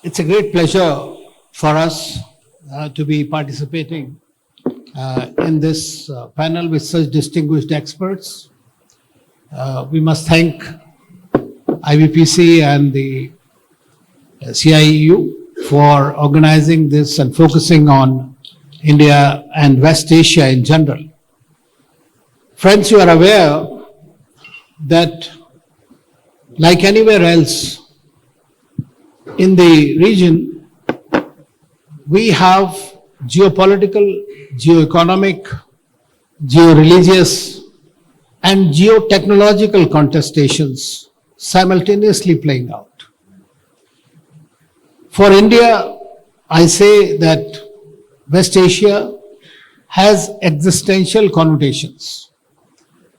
It's a great pleasure for us to be participating in this panel with such distinguished experts. We must thank Ibpc and the CIEU for organizing this and focusing on India and West Asia in general. Friends, you are aware that like anywhere else in the region, we have geopolitical, geo-economic, geo-religious, and geotechnological contestations simultaneously playing out. For India, I say that West Asia has existential connotations.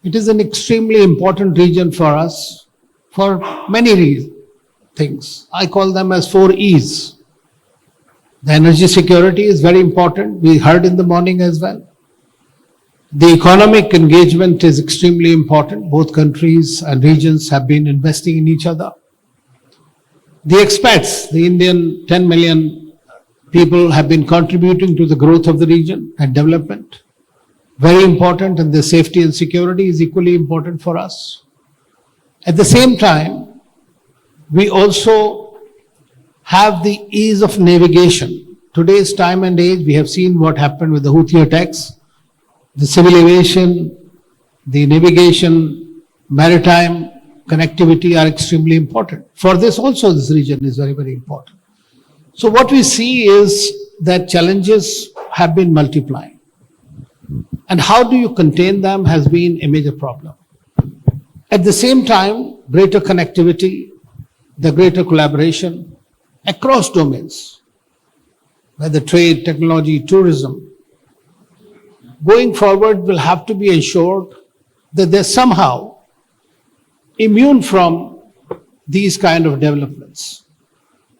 It is an extremely important region for us for many things. I call them as 4 E's. The energy security is very important. We heard in the morning as well. The economic engagement is extremely important. Both countries and regions have been investing in each other. The expats, the Indian 10 million people have been contributing to the growth of the region and development. Very important, and the safety and security is equally important for us. At the same time, we also have the ease of navigation. Today's time and age, we have seen what happened with the Houthi attacks. The civil aviation, the navigation, maritime connectivity are extremely important. For this also, this region is very, very important. So what we see is that challenges have been multiplying. And how do you contain them has been a major problem. At the same time, greater connectivity, the greater collaboration across domains, whether trade, technology, tourism, going forward will have to be ensured that they're somehow immune from these kind of developments.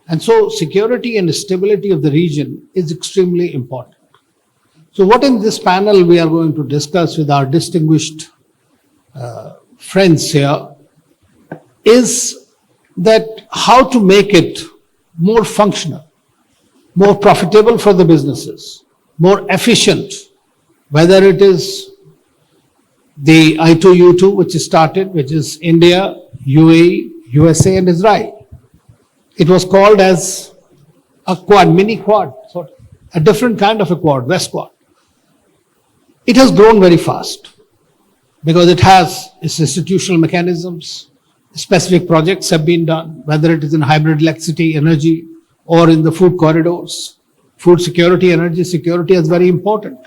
And so security and stability of the region is extremely important. So what in this panel we are going to discuss with our distinguished friends here is that how to make it more functional, more profitable for the businesses, more efficient, whether it is the I2U2 which is started, which is India, UAE, USA and Israel. It was called as a quad, mini quad, sort of, a different kind of a quad, West Quad. It has grown very fast because it has its institutional mechanisms. Specific projects have been done, whether it is in hybrid electricity, energy, or in the food corridors. Food security, energy security is very important.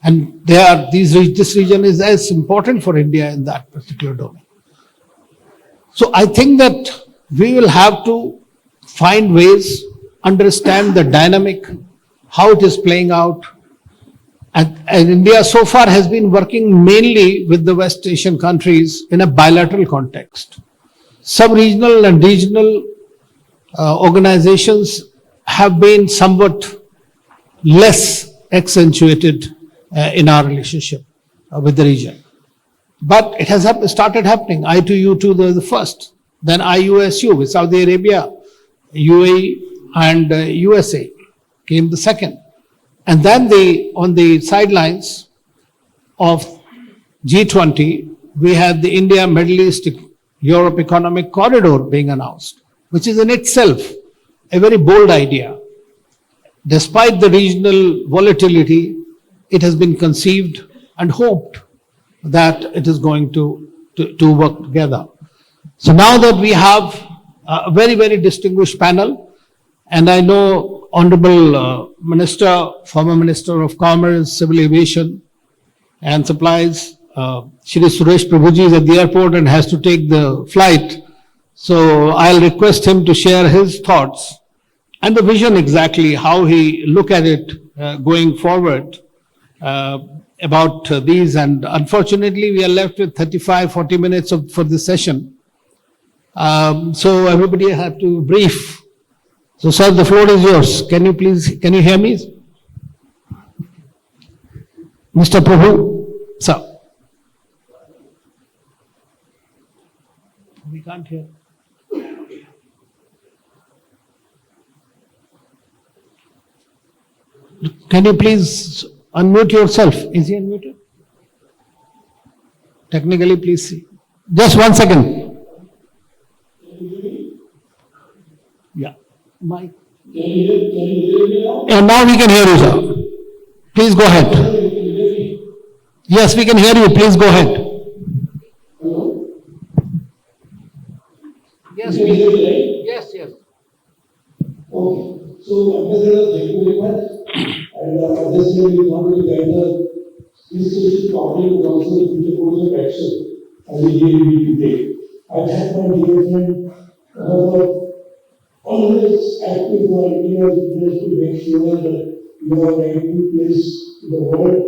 And this region is as important for India in that particular domain. So I think that we will have to find ways, understand the dynamic, how it is playing out. And India so far has been working mainly with the West Asian countries in a bilateral context. Sub-regional and regional organizations have been somewhat less accentuated in our relationship with the region. But it has started happening. I2U2 the first, then IUSU with Saudi Arabia, UAE and USA came the second. And then on the sidelines of G20, we had the India, Middle East, Europe Economic Corridor being announced, which is in itself a very bold idea. Despite the regional volatility, it has been conceived and hoped that it is going to work together. So now that we have a very, very distinguished panel, and I know Honorable Minister, former Minister of Commerce, Civil Aviation and Supplies, Shri Suresh Prabhuji is at the airport and has to take the flight. So I'll request him to share his thoughts and the vision exactly, how he look at it going forward about these. And unfortunately, we are left with 40 minutes for this session. So everybody have to brief. So sir, the floor is yours. Can you hear me? Mr. Prabhu, sir. We can't hear. Can you please unmute yourself? Is he unmuted? Technically, please see. Just 1 second. Yeah. Mike. And now we can hear you, sir. Please go ahead. Yes, we can hear you. Please go ahead. Hello? Yes, please. Yes, yes. Okay. So, Ambassador, thank you very much. And obviously, we want to guide the institution properly, but also the future course of action as we really need to take. I thank my dear friend for always active for India just to make sure that you are in a good place in the world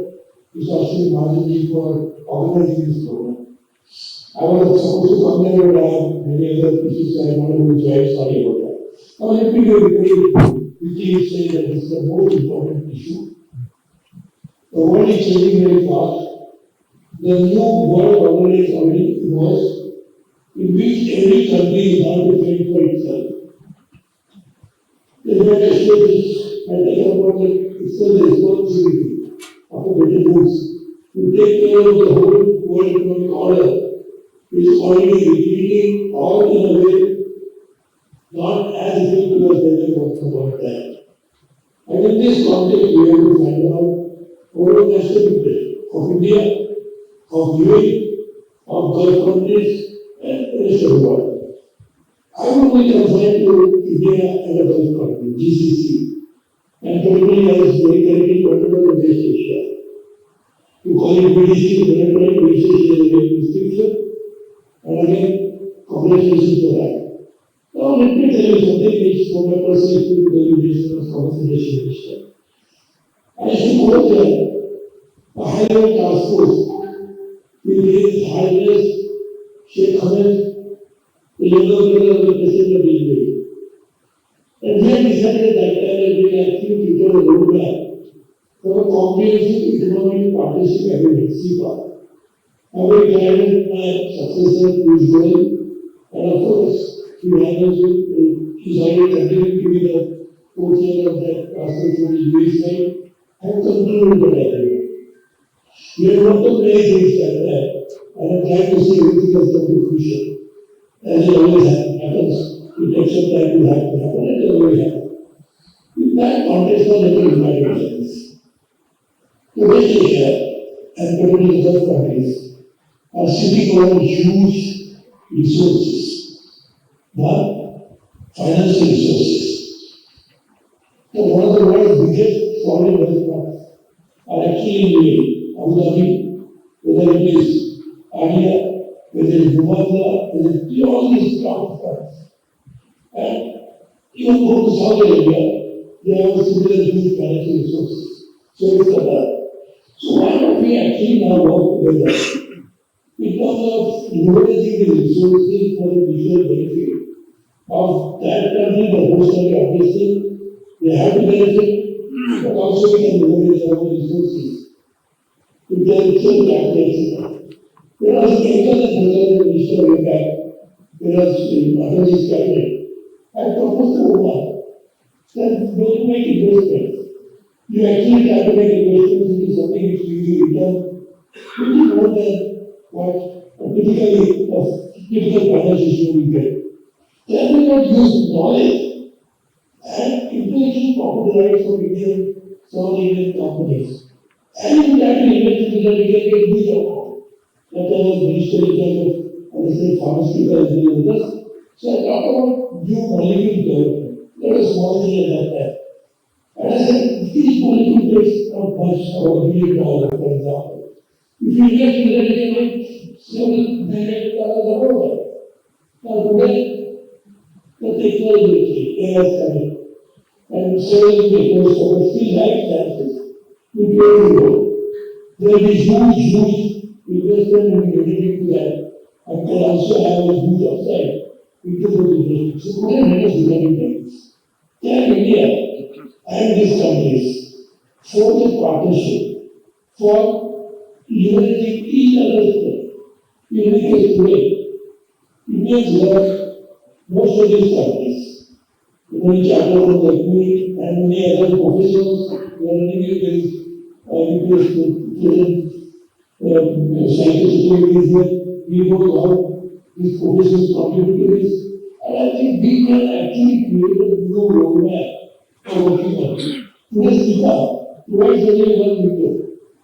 is actually marginally for organizing this program. I was supposed to come there, but I have many other issues I wanted to join. Sorry about that. Now, let me quickly say that this is the most important issue. The world is changing very fast. The new world order is already emerged, in which every country is now to fend for itself. The United States has taken upon itself the responsibility of a better goods to take care of the whole world economic order, which is already retreating all in a way not as effective as they were about that. And in this context, we have to find out what is the national interest of India, of UAE, of Gulf countries, and the rest of the world. I will be confined to India and the Gulf countries, GCC, and particularly as very correctly pointed out in West Asia. You call it BDC, the West Asia is a great distinction, and again, congratulations for that. Now, let me tell you something which from my personal experience with the duration of concentration mission. I used to go there, a high-level task force with His Highness Sheikh Hamid, the younger brother of the President of India. And we had decided at that time that we will actually prepare a roadmap for a comprehensive economic partnership agreement, CEPA. I will guide my successor who is going, and of course, he is already continuing to be the co-chair of that process from the UAE side, and concluded the agreement. We have worked on many things like that, and I'm trying to see everything has come to fruition. As it always happens, it takes some time to happen, and it always happens. In that context, let me remind you this. The West Asia, and particularly Gulf countries, are sitting on huge resources. One, financial resources. So one of the world's biggest foreign wealth funds are actually in UAE, Abu Dhabi, whether it is Anil, whether it is Dubai, whether it is all these funds. And even go to Saudi Arabia, they have similar huge financial resources. So it's Qatar. So why don't we actually now work together in terms of leveraging the resources for the mutual benefit of that country, the host country, obviously, they have to benefit, but also we can leverage our resources with their mutual capital. Whereas Anil and the Minister of Impact, whereas Atal's cabinet, I proposed to Oman that when you make investments, you actually try to make investments into something which gives you return little more than what a typical financial issue will get. Then we not use knowledge and intellectual property rights of Indian, South Indian companies. And in that we invest in that we can get huge amount. That was Minister in charge of, understand, pharmaceutical as well as others. So I talked about new molecule development. That was small thing at that time. And I said, these molecules takes not much, about $1 billion, for example. If you invest in that, you can make several $1 billion. Now today, the technology AI is coming. And several papers for still life sciences will grow. There will be huge investment in getting into that. And can also have a huge upside into those investments. So today, let us become things. Tell India and these countries forge a partnership for leveraging each other's strength. In the case today, Indians love most of these countries. Many chartered from the UAE and many other professionals we are running against present scientific activities here. We know how these professions contribute to this. And I think we can actually create a new roadmap for working on it. Today's data provides only one window.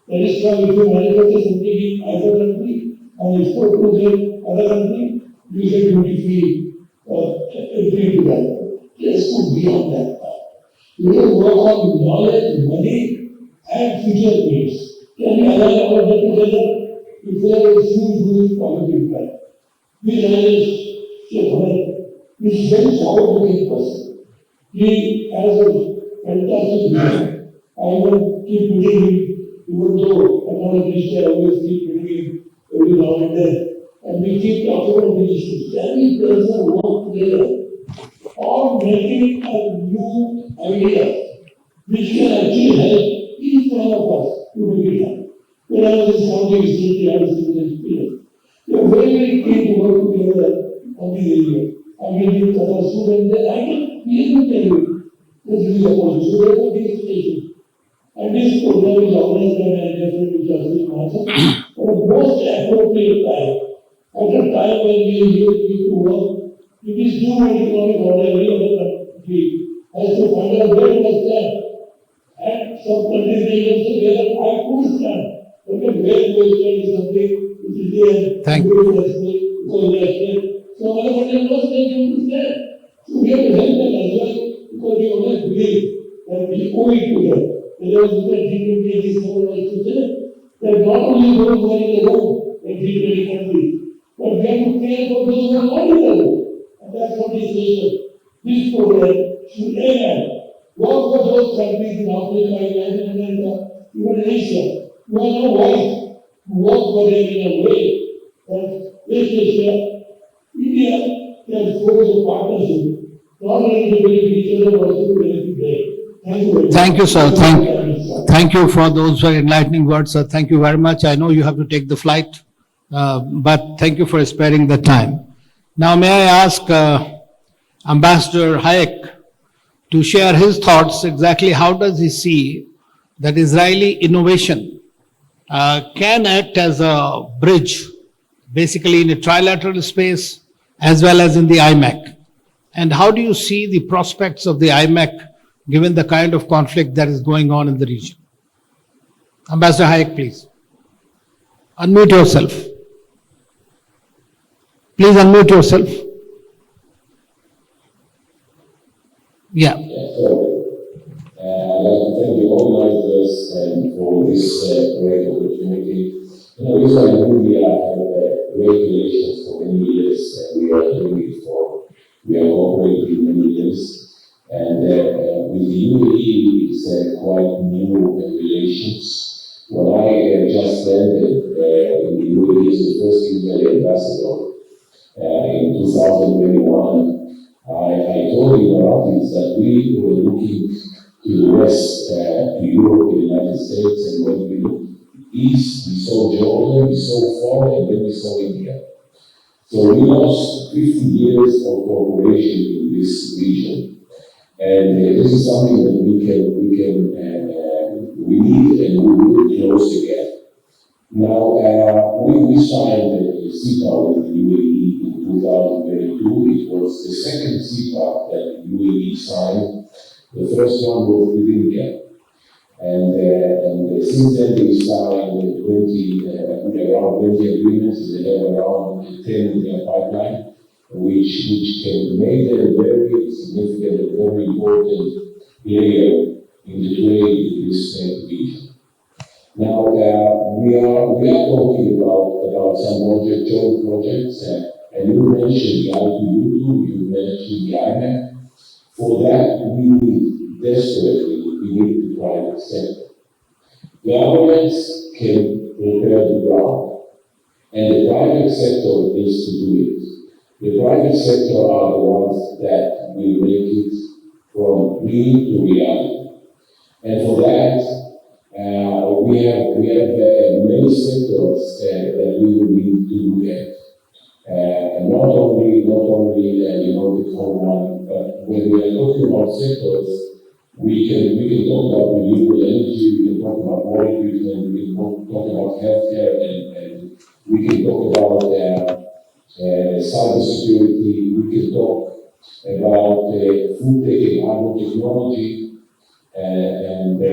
That is why if you manufacture something in either country and export to the other country, you get duty-free entry to that. Let's go beyond that. We will work on knowledge, money, and future needs. Can we align all that together? If there is huge positive impact. We realize He's very forward-looking person. He has a fantastic vision. I will keep meeting him, even though I'm not a minister, I always keep meeting him every now and then. And we keep talking about these issues. Can we person work together on making a new idea which can actually help each one of us to make it happen? When I was in Saudi recently, I was in the experience. We are very, very keen to work together on this area. I will give other students that I can clearly tell you this is a position. So therefore, this station. And this program is organized by my friend which is Martha. At the most appropriate time, at a time when we need to work, it is due to economic order every other country has to find out where to stand. And some countries may even say where I could stand. But where to stand is something which is there. Thank you. So other countries must take you to stand. So we have to help them as well because we always believe that we owe it to them. There was a G20 this summer also said that not only those who are in the home in G20 countries, but we have to care for those who are not in the home. And that's what this nation, this program should aim at. Work for those countries in Africa, Latin America, even in Asia, who have no voice, who work for them in a way that West Asia, India can forge a partnership, not only to benefit each other, but also to benefit them. Thank you, sir. Thank you for those very enlightening words, sir. Thank you very much. I know you have to take the flight, but thank you for sparing the time. Now, may I ask Ambassador Hayek to share his thoughts exactly how does he see that Israeli innovation can act as a bridge, basically in a trilateral space as well as in the IMEC. And how do you see the prospects of the IMEC given the kind of conflict that is going on in the region? Ambassador Hayek, please. Unmute yourself. Please unmute yourself. Yeah. I'd like to thank the organizers for this great opportunity. Israel and India have great relations for many years. We are doing it for, we are cooperating many years. And with the UAE, it's quite new relations. When I just landed in the UAE as the first Israeli ambassador in 2021, I told the Emiratis that we were looking to the west, to Europe, the United States, and when we looked east, we saw Jordan, we saw Far, and then we saw India. So we lost 50 years of cooperation in this region. And this is something that we need and we will close again. Now, we signed the CEPA with the UAE in 2022. It was the second CEPA that the UAE signed. The first one was with India. And since then we signed around 20 agreements, and they have around 10 pipeline. Which can make them a very significant and very important player in the trade in this region. Now, we are talking about some joint projects, and you mentioned the IPU2, you mentioned the IMEC. For that, we need desperately, we need the private sector. Governments can prepare the ground, and the private sector needs to do it. The private sector are the ones that will make it from dream to reality. And for that, we have many sectors that we will need to look at. Not only the common one, but when we are talking about sectors, We can talk about renewable energy, we can talk about water treatment, we can talk about healthcare, and we can talk about cybersecurity, we can talk about food tech and agrotechnology, and I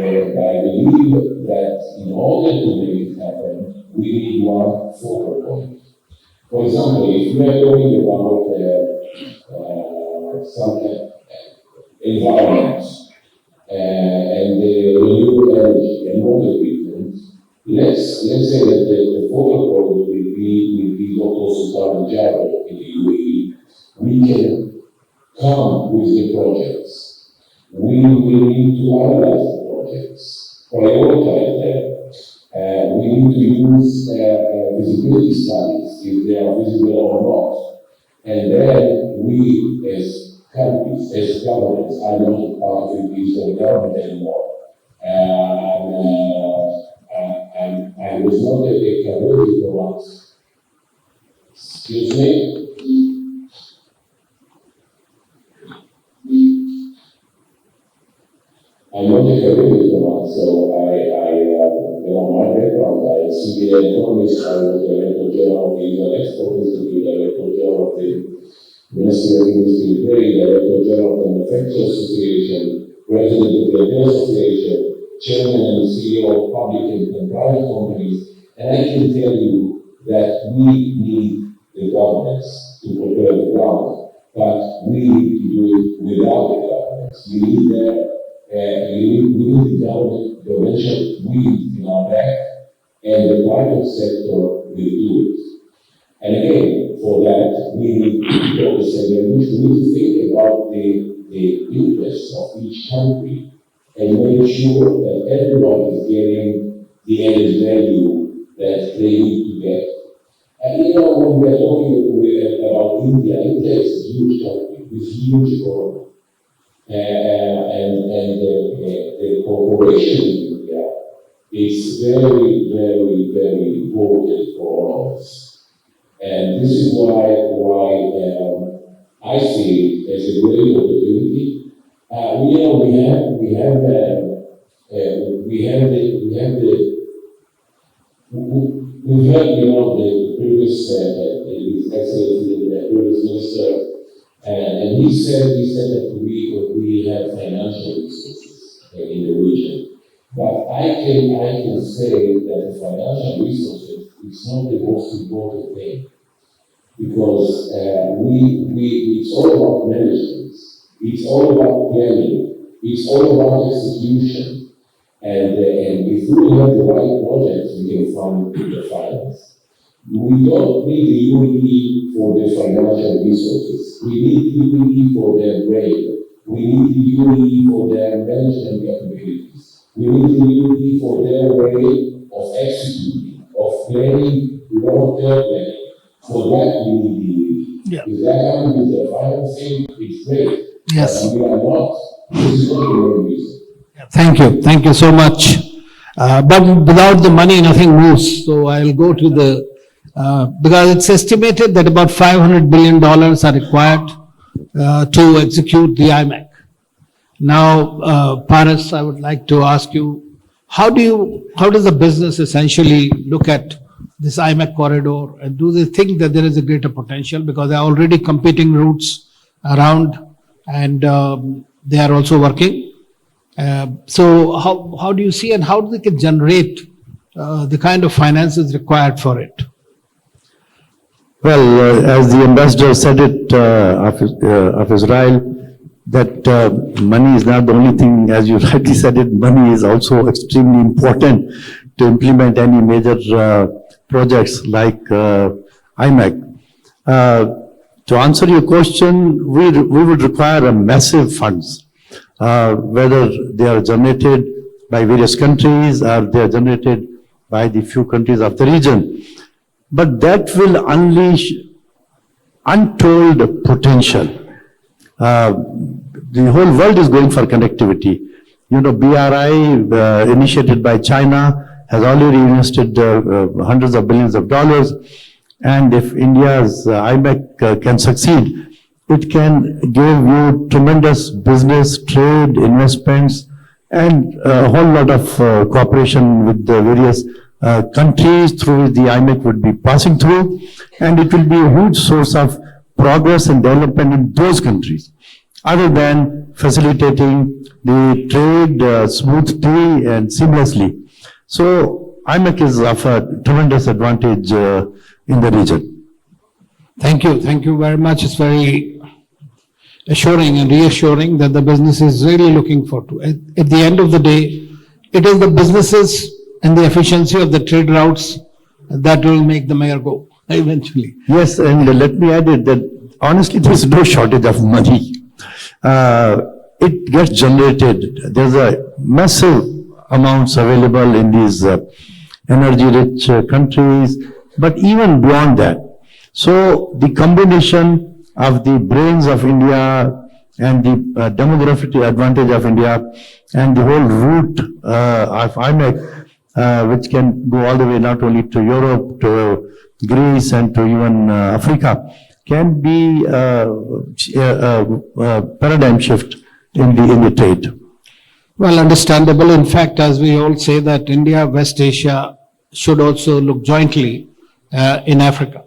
believe that in order to make it happen, we need one focal point. For example, if we are talking about some environment and renewable energy and water treatment, let's say that the focal point will be Dr. Sultan Jaro in the UAE. We can come with the projects. We need to analyze the projects, prioritize them. We need to use visibility studies, if they are visible or not. And then we, as countries, as governments, I'm not a part of the Israeli government anymore. I was not a career diplomat. Excuse me? I'm not a career diplomat, so my background, I am CPA economist, I was Director General of the Israel Export Institute, Director General of the Ministry of Industry and Trade, Director General of the Manufacturing Association, President of the Hotel Association, Chairman and CEO of public and private companies, and I can tell you that we need the governments to prepare the ground, but we need to do it without the governments. We need the governmental wind in our back, and the private sector will do it. And again, for that, we need to think about the interests of each country and make sure that everyone is getting the added value that they need to get. And when we are talking about India, India is a huge country with huge economy. And the cooperation in India is very, very, very important for all of us. And this is why I see it as a great opportunity. We have the previous His Excellency, the previous minister, and he said that we have financial resources in the region. But I can say that the financial resources is not the most important thing, because it's all about management, it's all about planning, it's all about execution, and if we have the right projects, we can fund the finance. We don't need the UAE for the financial resources. We need the UAE for their brain. We need the UAE for their management capabilities. We need the UAE for their way of executing, of planning, long-term planning. For that, we need the UAE. Yeah. If that comes with the financing, it's great. Yes. But we are not. This is not the main reason. Thank you so much. But without the money, nothing moves. So I'll go to the, because it's estimated that about $500 billion are required to execute the IMEC. Now, Paras, I would like to ask you, how does the business essentially look at this IMEC corridor, and do they think that there is a greater potential, because there are already competing routes around, and they are also working. So how do you see, and how they can generate the kind of finances required for it? Well, as the ambassador said it of Israel, that money is not the only thing. As you rightly said it, money is also extremely important to implement any major projects like IMEC. To answer your question, we would require a massive funds, whether they are generated by various countries or they are generated by the few countries of the region. But that will unleash untold potential. The whole world is going for connectivity. You know, BRI, initiated by China, has already invested hundreds of billions of dollars. And if India's IMEC can succeed, it can give you tremendous business, trade, investments, and a whole lot of cooperation with the various countries through which the IMEC would be passing through, and it will be a huge source of progress and development in those countries, other than facilitating the trade smoothly and seamlessly. So IMEC is of a tremendous advantage in the region. Thank you. Thank you very much. It's very assuring and reassuring that the business is really looking forward to. At the end of the day, it is the businesses and the efficiency of the trade routes that will make the mayor go eventually. Yes, and let me add it that honestly, there is no shortage of money. It gets generated. There's a massive amounts available in these energy-rich countries, but even beyond that. So the combination of the brains of India and the demographic advantage of India and the whole route of IMEC, which can go all the way not only to Europe, to Greece and to even Africa, can be a paradigm shift in the trade. Well, understandable. In fact, as we all say that India, West Asia should also look jointly in Africa,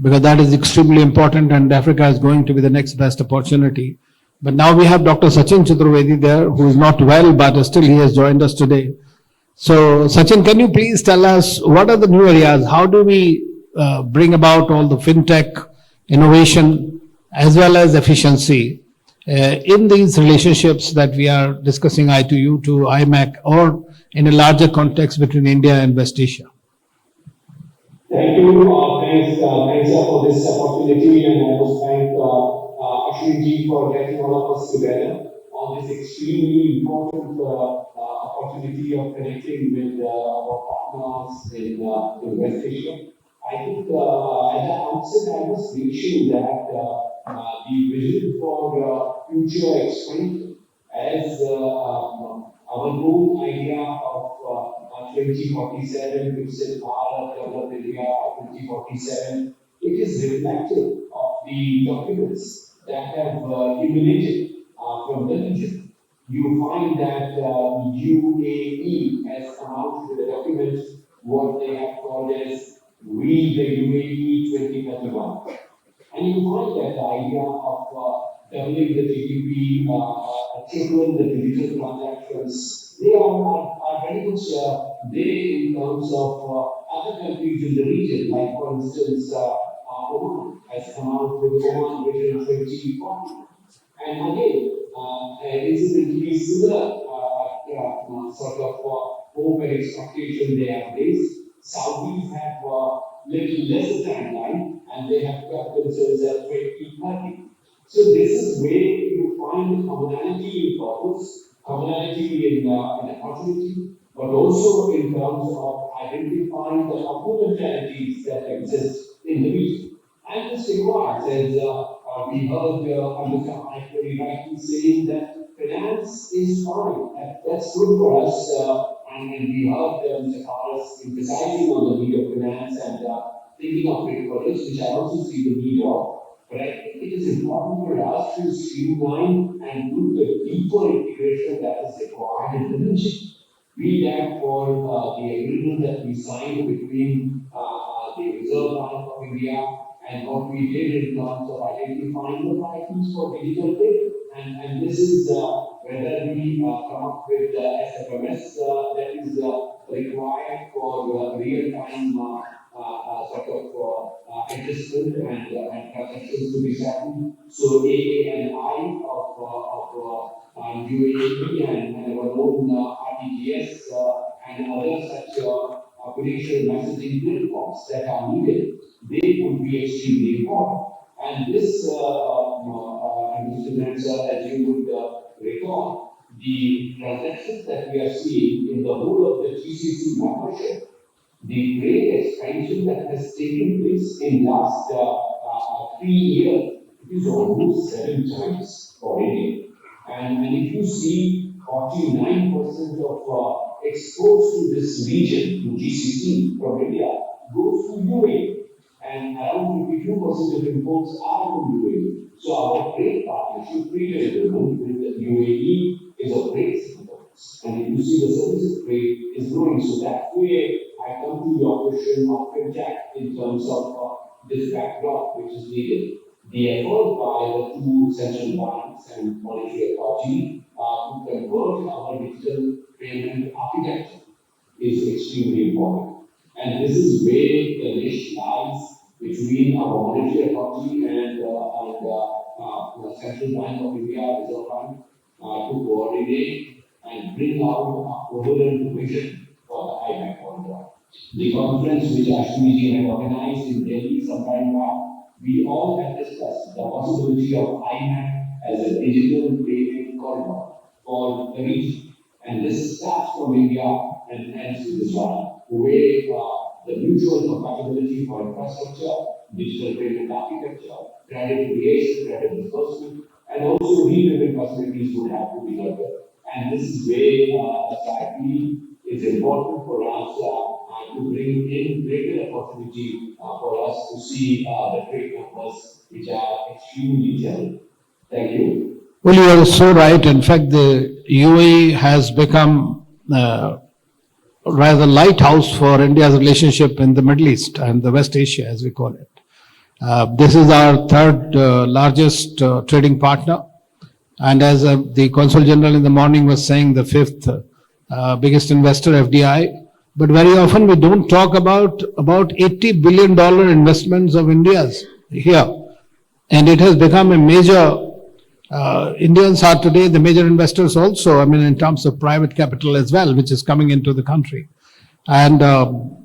because that is extremely important and Africa is going to be the next best opportunity. But now we have Dr. Sachin Chaturvedi there, who is not well, but still he has joined us today. So, Sachin, can you please tell us what are the new areas? How do we bring about all the fintech innovation as well as efficiency in these relationships that we are discussing I2U to IMEC or in a larger context between India and West Asia? Thank you. Thanks for this opportunity, and I must thank Ashwin for getting all of us together on this extremely important opportunity of connecting with our partners in West Asia. I think at the outset I must mention that the vision for future expansion as our own idea of 2047, which is Bharat Developed India 2047, it is reflective of the documents that have emanated from the region. You find that UAE has come out with a document, what they have called as We the UAE 2031. And you find that the idea of doubling the GDP, tripling the digital transactions, they are very much there in terms of other countries in the region, like for instance, Oman has come out with Oman Vision 2040. And again, incidentally similar sort of hope and expectation they have raised. Saudis have little less timeline, and they have kept themselves at 2030. So this is where you find the commonality in purpose, commonality in opportunity, but also in terms of identifying the complementarities that exist in the region. And this requires, as we heard Mr. Anil rightly saying that finance is fine. That's good for us. And we heard Mr. Paras emphasizing on the need of finance and thinking of it for this, which I also see the need of. But I think it is important for us to streamline and do the deeper integration that is required in the region. Be that for the agreement that we signed between the Reserve Bank of India and what we did in terms of identifying the priorities for digital payment. And this is whether we come up with SFMS that is required for real-time sort of adjustment and transactions to be settled. So AA and I of UAE and our own RTGS and other such potential messaging platforms that are needed, they would be extremely important. And this, Mr. Nansa, as you would recall, the transactions that we are seeing in the whole of the GCC membership, the great expansion that has taken place in last 3 years, it is almost 7 times for India. And if you see 49% of exports to this region, to GCC from India, goes to UAE. and around 52% of imports are from UAE. So our trade partnership, trade agreement with the UAE is of great significance. And if you see the services trade is growing, so that way I come to your question of Jack in terms of this backdrop which is needed. The effort by the two central banks and monetary authority to convert our digital payment architecture is extremely important. And this is where the niche lies between our monetary authority and the Central Bank of India Reserve Bank to coordinate and bring out a coherent vision for the IMEC corridor. The conference which Ashwini had organized in Delhi some time back, we all had discussed the possibility of IMEC as a digital payment corridor for the region. And this starts from India and ends with Israel, where the mutual compatibility for infrastructure, digital payment architecture, credit creation, credit disbursement, and also repayment facilities would have to be developed. And this is where exactly it's important for us to bring in greater opportunity for us to see the trade numbers which are extremely telling. Thank you. Well, you are so right. In fact, the UAE has become rather lighthouse for India's relationship in the Middle East and the West Asia, as we call it. This is our third largest trading partner. And as the Consul General in the morning was saying, the fifth biggest investor, FDI. But very often we don't talk about $80 billion investments of India's here. And it has become a major, Indians are today the major investors also, I mean, in terms of private capital as well, which is coming into the country. And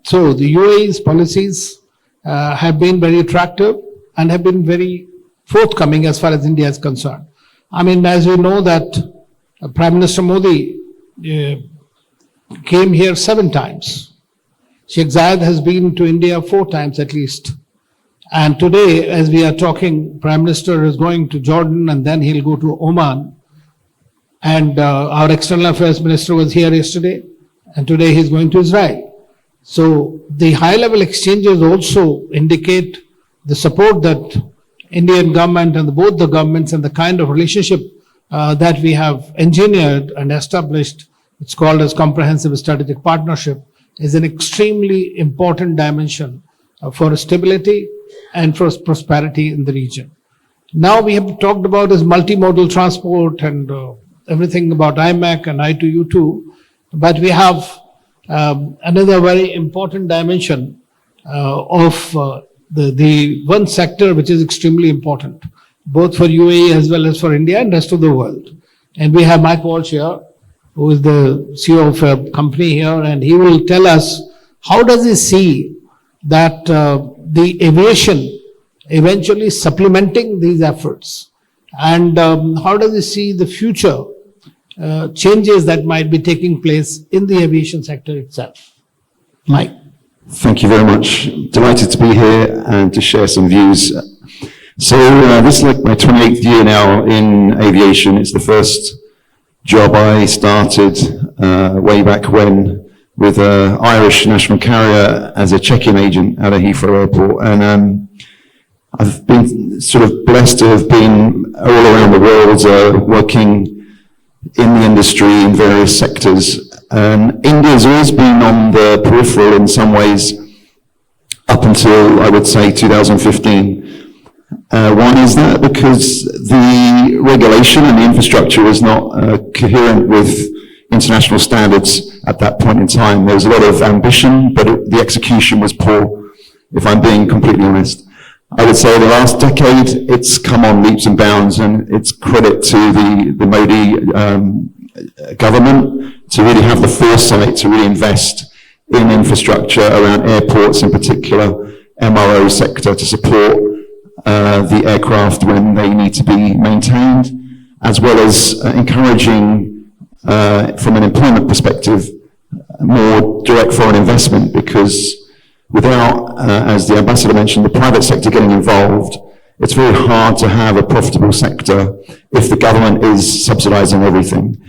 so the UAE's policies have been very attractive and have been very forthcoming as far as India is concerned. I mean, as we know that Prime Minister Modi came here 7 times. Sheikh Zayed has been to India 4 times at least. And today, as we are talking, Prime Minister is going to Jordan and then he'll go to Oman. And our External Affairs Minister was here yesterday and today he's going to Israel. So the high-level exchanges also indicate the support that Indian government and both the governments and the kind of relationship that we have engineered and established, it's called as Comprehensive Strategic Partnership, is an extremely important dimension for stability and for prosperity in the region. Now we have talked about this multimodal transport and everything about IMEC and I2U2, but we have another very important dimension of the one sector which is extremely important, both for UAE as well as for India and rest of the world. And we have Mike Walsh here, who is the CEO of a company here, and he will tell us how does he see that the aviation eventually supplementing these efforts, and how does he see the future changes that might be taking place in the aviation sector itself. Mike. Thank you very much. Delighted to be here and to share some views. So this is like my 28th year now in aviation. It's the first job I started way back when with an Irish national carrier as a check-in agent at a Heathrow airport. And I've been sort of blessed to have been all around the world working in the industry in various sectors. And India's always been on the peripheral in some ways up until, I would say, 2015. One is that because the regulation and the infrastructure was not coherent with international standards at that point in time. There was a lot of ambition, but the execution was poor, if I'm being completely honest. I would say the last decade, it's come on leaps and bounds, and it's credit to the Modi government to really have the foresight to really invest in infrastructure around airports in particular, MRO sector to support the aircraft when they need to be maintained, as well as encouraging, from an employment perspective, more direct foreign investment, because without, as the ambassador mentioned, the private sector getting involved, it's very hard to have a profitable sector if the government is subsidizing everything.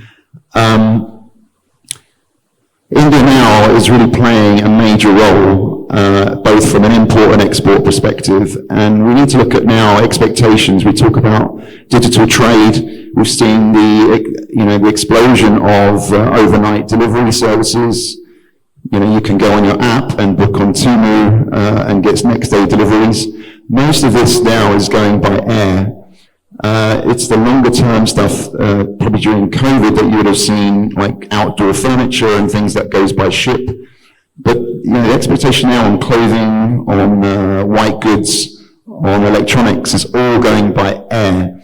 India now is really playing a major role both from an import and export perspective. And we need to look at now expectations. We talk about digital trade. We've seen the explosion of overnight delivery services. You can go on your app and book on Cieu and get next day deliveries. Most of this now is going by air. It's the longer term stuff, probably during COVID, that you would have seen, like outdoor furniture and things that goes by ship. But the expectation now on clothing, on white goods, on electronics is all going by air.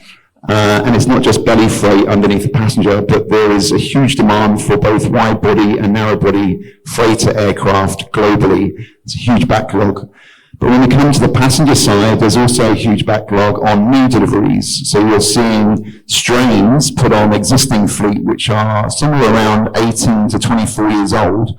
And it's not just belly freight underneath the passenger, but there is a huge demand for both wide body and narrow body freighter aircraft globally. It's a huge backlog. But when it comes to the passenger side, there's also a huge backlog on new deliveries. So you're seeing strains put on existing fleet, which are somewhere around 18 to 24 years old.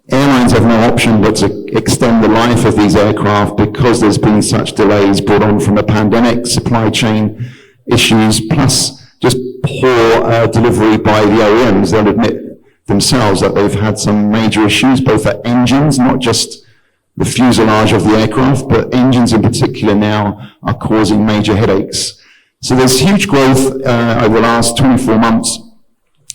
Airlines have no option but to extend the life of these aircraft because there's been such delays brought on from the pandemic, supply chain issues, plus just poor delivery by the OEMs. They'll admit themselves that they've had some major issues, both at engines, not just the fuselage of the aircraft, but engines in particular now are causing major headaches. So there's huge growth over the last 24 months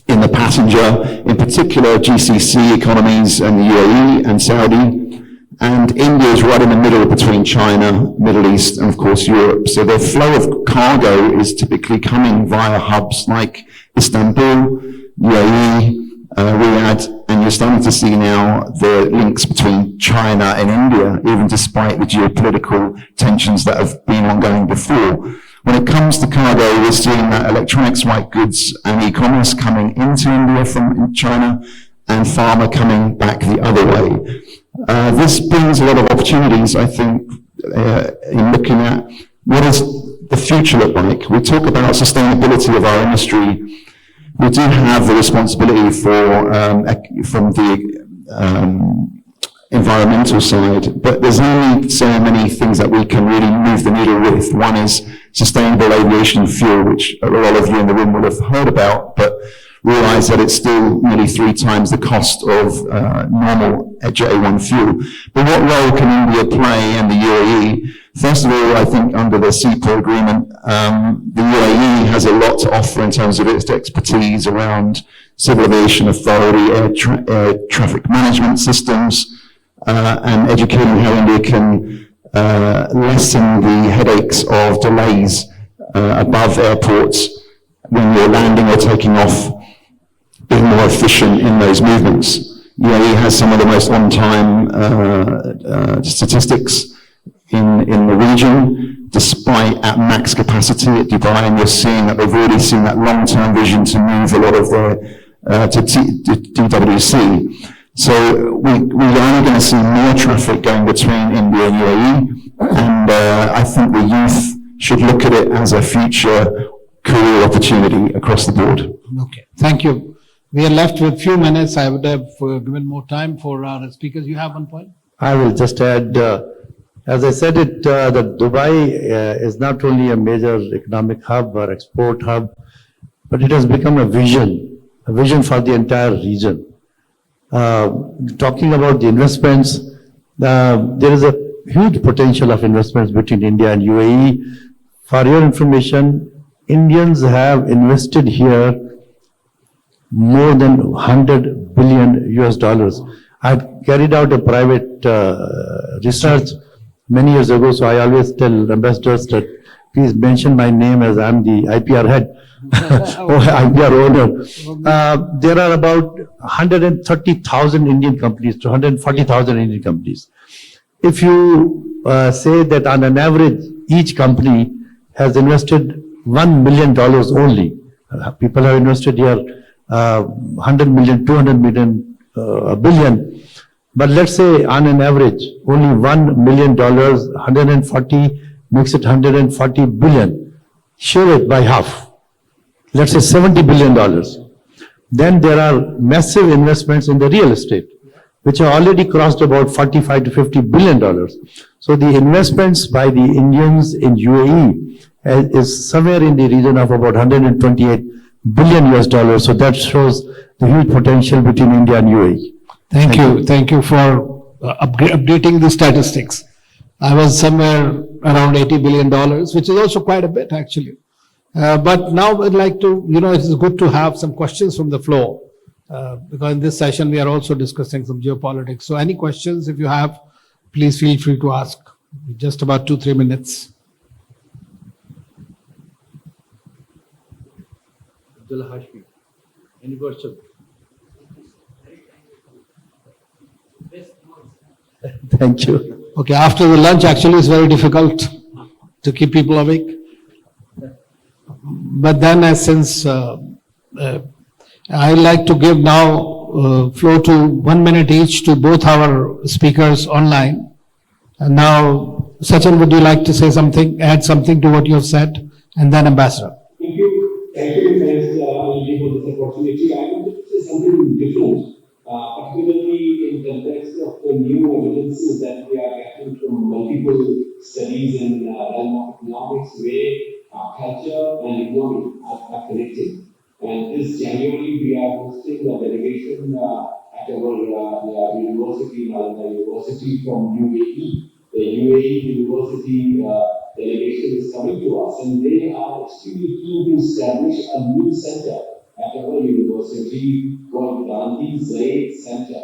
in the passenger, in particular GCC economies and the UAE and Saudi, and India is right in the middle between China, Middle East, and of course Europe. So the flow of cargo is typically coming via hubs like Istanbul, UAE, Riyadh, and you're starting to see now the links between China and India, even despite the geopolitical tensions that have been ongoing before. When it comes to cargo, we're seeing that electronics, white goods, and e-commerce coming into India from China, and pharma coming back the other way. This brings a lot of opportunities, I think, in looking at what does the future look like. We talk about sustainability of our industry. We do have the responsibility for from the environmental side, but there's only so many things that we can really move the needle with. One is sustainable aviation fuel, which a lot of you in the room will have heard about, but realize that it's still nearly 3 times the cost of normal Jet A1 fuel. But what role can India play and the UAE? First of all, I think under the CEPA agreement, the UAE has a lot to offer in terms of its expertise around civil aviation authority, air traffic management systems, and educating how India can lessen the headaches of delays above airports when you're landing or taking off, being more efficient in those movements. UAE has some of the most on-time statistics in the region, despite at max capacity at Dubai, and you're seeing that they've already seen that long-term vision to move a lot of their to DWC. So we are going to see more traffic going between India and UAE, and I think the youth should look at it as a future career opportunity across the board. Okay, thank you. We are left with few minutes. I would have given more time for our speakers. You have one point? I will just add, as I said it, that Dubai is not only a major economic hub or export hub, but it has become a vision for the entire region. Talking about the investments, there is a huge potential of investments between India and UAE. For your information, Indians have invested here more than 100 billion US dollars. I carried out a private research many years ago, so I always tell ambassadors that please mention my name as I'm the IPR head or IPR owner. There are about 130,000 Indian companies to 140,000 Indian companies. If you say that on an average, each company has invested $1 million only. People have invested here 100 million, 200 million, a billion. But let's say on an average, only $1 million, 140 makes it 140 billion. Share it by half. Let's say $70 billion. Then there are massive investments in the real estate, which have already crossed about $45 to $50 billion. So the investments by the Indians in UAE is somewhere in the region of about 128 billion US dollars. So that shows the huge potential between India and UAE. Thank you. Thank you for updating the statistics. I was somewhere around $80 billion, which is also quite a bit actually. But now I'd like to, it is good to have some questions from the floor. Because in this session, we are also discussing some geopolitics. So any questions, if you have, please feel free to ask. Just about 2-3 minutes. Abdullah Hashmi, any question? Thank you. Okay, after the lunch, actually, it's very difficult to keep people awake. But then, since I like to give now floor to 1 minute each to both our speakers online. And now, Sachin, would you like to say something, add something to what you have said, and then Ambassador? Thank you. Thank you, friends, Anil, for this opportunity. I want to say something different, particularly in context of the new evidences that we are getting from multiple studies in the realm of economics, where culture and economy are connected. And this January, we are hosting a delegation at our university, Nalanda University from UAE. The UAE University delegation is coming to us, and they are extremely keen to establish a new center at our university called Gandhi Zaid Center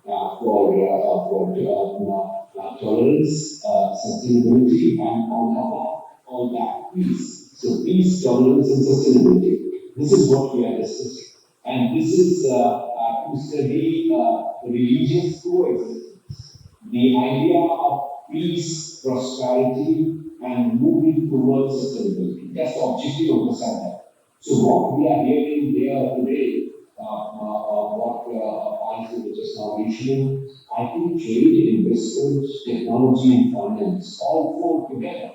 for tolerance, sustainability, and on that peace. So peace, tolerance, and sustainability. This is what we are discussing. And this is to study religious coexistence. The idea of peace, prosperity, and moving towards sustainability. That's the objective of the center. So what we are hearing there today, what Anil was just now mentioning, I think trade, investment, technology, and finance, all four together,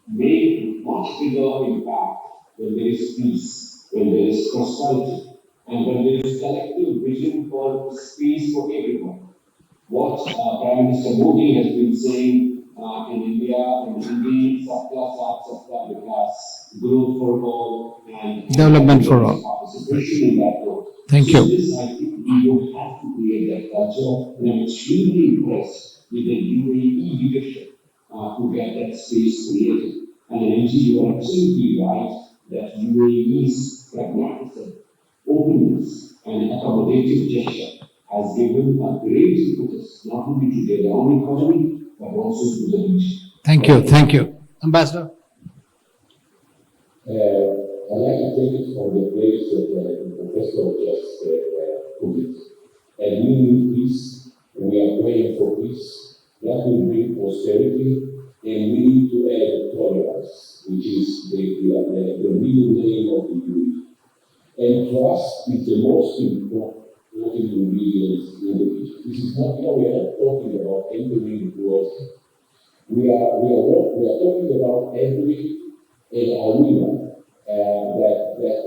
make much bigger impact when there is peace, when there is prosperity, and when there is collective vision for space for everyone. What Prime Minister Modi has been saying in India, in Hindi, Sabka Saath, Sabka Vikas, growth for all, and development for all. Participation in that growth. Thank So you. this, I think, we don't have to create that culture, and I'm extremely impressed with the UAE leadership to get that space created. And NG, you are absolutely right that UAE's pragmatism, openness, and accommodative gesture has given a great impetus not only to their own economy but also to the region. Thank you. Thank you. Ambassador? I'd like to take it from the place that the professor just put it. And we need peace, and we are praying for peace. That will bring prosperity, and we need to add tolerance, which is the middle name of the unity. And trust is the most important ingredient in the region. This is not, we are not talking about entering the world. We are talking about entering an arena that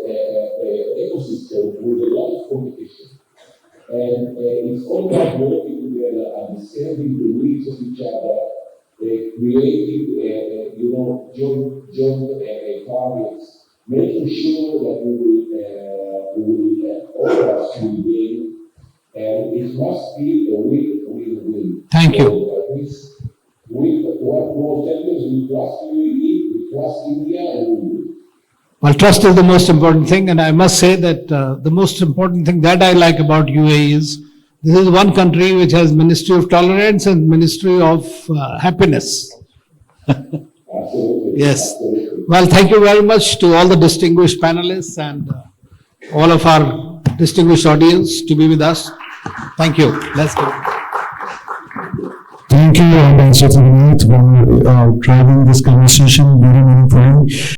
ecosystem with a lot of competition. And it's all about working together, understanding the needs of each other, creating, joint targets, making sure that all of us will gain, and it must be a win-win-win. Thank you. So, what more champions, we trust UAE, we trust India, and we win. Well, trust is the most important thing, and I must say that the most important thing that I like about UAE is this is one country which has Ministry of Tolerance and Ministry of Happiness. Absolutely. Yes. Absolutely. Well, thank you very much to all the distinguished panelists and all of our distinguished audience to be with us. Thank you. Let's go. Thank you, Ambassador Trigunayat, for driving this conversation very meaningfully.